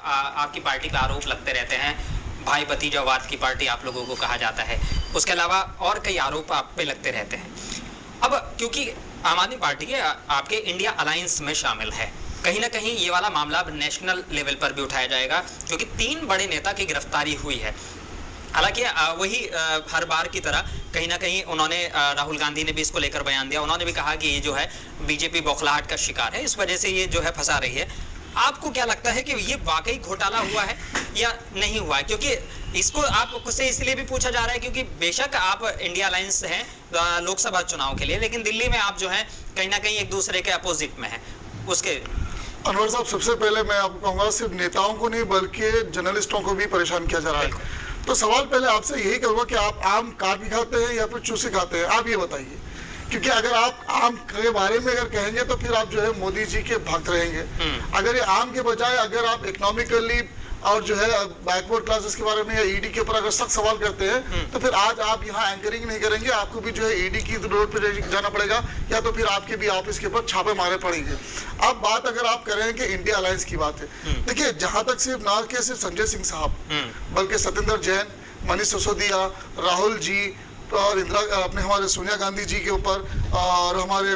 आपकी पार्टी पे आरोप लगते रहते हैं, भाई भतीजावाद की पार्टी आप लोगों को कहा जाता है, उसके अलावा और कई आरोप आप पे लगते रहते हैं। अब क्योंकि आम आदमी पार्टी के आपके इंडिया अलायंस में शामिल है, कहीं ना कहीं ये वाला मामला अब नेशनल लेवल पर भी उठाया जाएगा, क्योंकि 3 बड़े नेता की गिरफ्तारी हुई है। हालांकि वही हर बार की तरह कहीं ना कहीं उन्होंने राहुल गांधी ने भी इसको लेकर बयान दिया, उन्होंने भी कहा कि ये जो है बीजेपी बौखलाहट का शिकार है, इस वजह से ये जो है फंसा रही है। आपको क्या लगता है कि ये वाकई घोटाला हुआ है या नहीं हुआ है? क्योंकि इसको आपको से इसलिए भी पूछा जा रहा है क्योंकि बेशक आप इंडिया अलायंस हैं लोकसभा चुनाव के लिए, लेकिन दिल्ली में आप जो है कहीं ना कहीं एक दूसरे के अपोजिट में है। उसके अनवर साहब, सबसे पहले मैं आपको कहूँगा सिर्फ नेताओं को नहीं बल्कि जर्नलिस्टों को भी परेशान किया जा रहा है। तो सवाल पहले आपसे यही करूँगा कि आप आम काट खाते हैं या फिर चूसे खाते हैं, आप ये बताइए। क्योंकि अगर आप आम के बारे में अगर कहेंगे तो फिर आप जो है मोदी जी के भक्त रहेंगे। अगर ये आम के बजाय अगर आप इकोनॉमिकली और जो है बैकवर्ड क्लासेस के बारे में या ईडी के ऊपर अगर सख्त सवाल करते हैं तो फिर आज आप यहाँ एंकरिंग नहीं करेंगे, आपको भी जो है ईडी की रोड पे जाना पड़ेगा या तो फिर आपके भी ऑफिस के ऊपर छापे मारे पड़ेंगे। अब बात अगर आप करें कि इंडिया अलायंस की बात है, देखिए जहां तक सिर्फ ना के सिर्फ संजय सिंह साहब बल्कि सत्येंद्र जैन, मनीष सिसोदिया, राहुल जी और अपने हमारे सोनिया गांधी जी के ऊपर और हमारे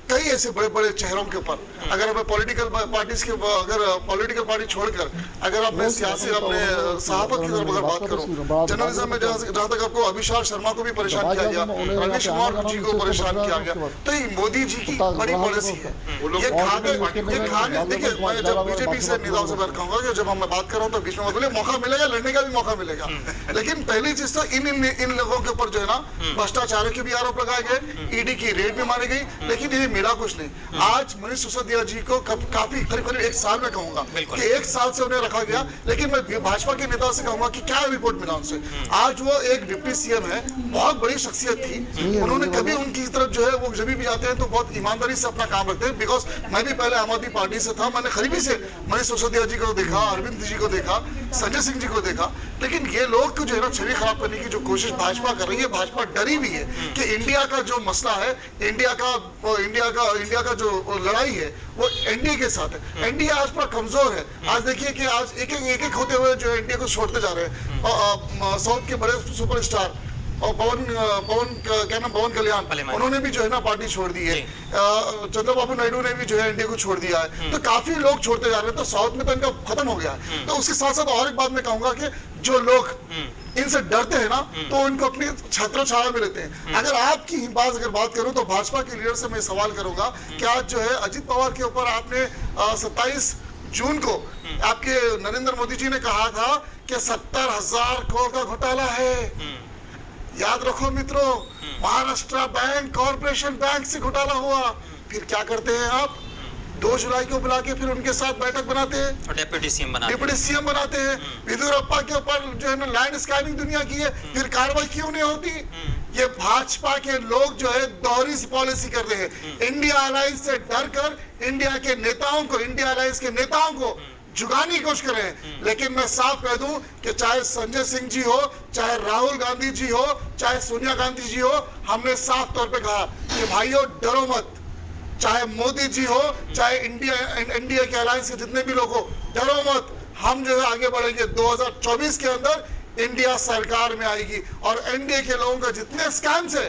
कई ऐसे बड़े बड़े चेहरों के ऊपर अगर हमें पॉलिटिकल पार्टीज के अगर पॉलिटिकल पार्टी छोड़कर अगर अपने सियासी अपने सहाफत की तरफ अगर बात करो, जर्नलिज्म में जहाँ तक आपको अभिषेक शर्मा को भी परेशान किया गया, रवीश कुमार जी को परेशान किया गया, तो ये मोदी जी की बड़ी पॉलिसी है। ये खाने देखिए, मैं जब बीजेपी से नेताओं से बात कहूंगा कि जब हम बात कर रहा हूँ तो बीच में बोले मौका मिलेगा, लड़ने का भी मौका मिलेगा, लेकिन पहली चीज तो इन लोगों के ऊपर जो है ना भ्रष्टाचार के भी आरोप लगाए गए, ईडी की रेड भी मारी गई, लेकिन ये मिला कुछ नहीं। आज मनीष सिसोदिया जी को काफी करीब 1 साल में कहूंगा कि 1 साल से उन्हें रखा गया, लेकिन मैं भाजपा के नेताओं से कहूंगा कि क्या रिपोर्ट मिला उनसे। आज वो एक डिप्टी सीएम है, बहुत बड़ी शख्सियत थी, उन्होंने कभी उनकी तरफ जो है वो जब भी जाते हैं तो बहुत ईमानदारी से अपना काम रखते हैं। बिकॉज मैं भी पहले आम आदमी पार्टी से था, मैंने करीबी से मनीष सिसोदिया जी को देखा, अरविंद जी को देखा, संजय सिंह जी को देखा, लेकिन ये लोग को जो है ना छवि खराब करने की जो कोशिश भाजपा कर रही है, भाजपा डरी भी है कि इंडिया का जो मसला है, इंडिया का जो लड़ाई है वो एनडीए के साथ है। एनडीए आज पूरा कमजोर है। आज देखिए कि आज एक एक होते हुए जो एनडीए को छोड़ते जा रहे हैं। साउथ के बड़े सुपरस्टार और पवन कल्याण, उन्होंने भी जो है ना पार्टी छोड़ दी है। चंद्रबाबू नायडू ने भी जो है एनडीए को छोड़ दिया है। तो काफी लोग छोड़ते जा रहे हैं, तो साउथ में तो इनका खत्म हो गया है। तो उसके साथ साथ और एक बात मैं कहूंगा कि जो लोग इनसे डरते हैं ना तो उनको अपनी छत्र छाया में लेते हैं। अगर आपकी अगर बात करूं तो भाजपा के लीडर से मैं सवाल करूंगा कि आज जो है अजित पवार के ऊपर आपने 27 जून को आपके नरेंद्र मोदी जी ने कहा था कि 70,000 करोड़ का घोटाला है। याद रखो मित्रों, महाराष्ट्र बैंक कॉर्पोरेशन बैंक से घोटाला हुआ। फिर क्या करते हैं आप? 2 जुलाई को बुला के फिर उनके साथ बैठक बनाते हैं और डिप्टी सीएम बनाते हैं। येदियुरप्पा के ऊपर जो है ना लैंड स्कैमिंग दुनिया की है, फिर कार्रवाई क्यों नहीं होती? ये भाजपा के लोग जो है दोहरी पॉलिसी कर रहे हैं। इंडिया अलायंस से डर कर इंडिया के नेताओं को, इंडिया अलायंस के नेताओं को जुगाने की कोशिश कर रहे हैं। लेकिन मैं साफ कह दूं कि चाहे संजय सिंह जी हो, चाहे राहुल गांधी जी हो, चाहे सोनिया गांधी जी हो, हमने साफ तौर पे कहा कि भाइयों डरो मत। चाहे मोदी जी हो, चाहे इंडिया के अलायंस के जितने भी लोग हो, डरो मत। हम जो है आगे बढ़ेंगे। 2024 के अंदर इंडिया सरकार में आएगी और एनडीए के लोगों का जितने स्कैम्स है,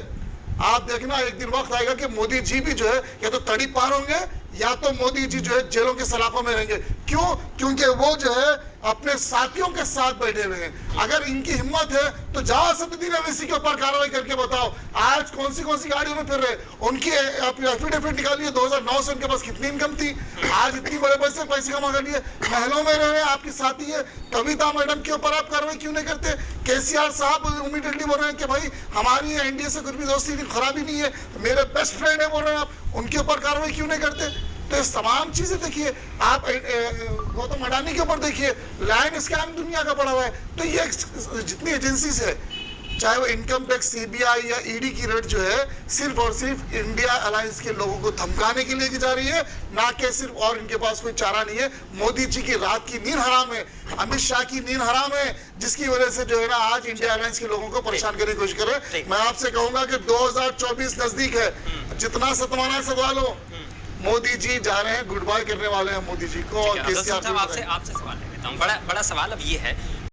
आप देखना एक दिन वक्त आएगा कि मोदी जी भी जो है या तो तड़ी पार होंगे या तो मोदी जी जो है जेलों के सलाखों में रहेंगे। क्यों? क्योंकि वो जो है अपने साथियों के साथ बैठे हुए हैं। अगर इनकी हिम्मत है तो जाओ सत्ताधारी ओवैसी के ऊपर कार्रवाई करके बताओ आज कौन सी गाड़ियों में फिर रहे। उनकी एफिडेविट निकालिए, 2009 से उनके पास कितनी इनकम थी, आज इतनी बड़े पैसे कमा कर लिए, महलों में रह रहे हैं, आपकी साथी है। कविता मैडम के ऊपर आप कार्रवाई क्यों नहीं करते? केसीआर साहब इमीडिएटली बोल रहे हैं कि भाई हमारी एनडीए से कुछ भी दोस्ती खराबी नहीं है, मेरे बेस्ट फ्रेंड है बोल रहे हैं आप, उनके ऊपर कार्रवाई क्यों नहीं करते? तो इस तमाम चीजें देखिए, आप गौतम अडानी के ऊपर देखिए, लैंड स्कैम दुनिया का पड़ा हुआ है। तो ये जितनी एजेंसीज है, चाहे वो इनकम टैक्स, सीबीआई या ईडी की रेड जो है सिर्फ और सिर्फ इंडिया अलायंस के लोगों को धमकाने के लिए की जा रही है, ना कि सिर्फ, और इनके पास कोई चारा नहीं है। मोदी जी की रात की नींद हराम है, अमित शाह की नींद हराम है, जिसकी वजह से जो है ना आज इंडिया अलायंस के लोगों को परेशान करने की कोशिश करे। मैं आपसे कहूंगा कि 2024 नजदीक है, जितना सतवाना सतवा लो। मोदी जी जा रहे हैं, गुड बाय करने वाले हैं मोदी जी को। और केसीआर आपसे सवाल है सकता हूँ। बड़ा बड़ा सवाल अब ये है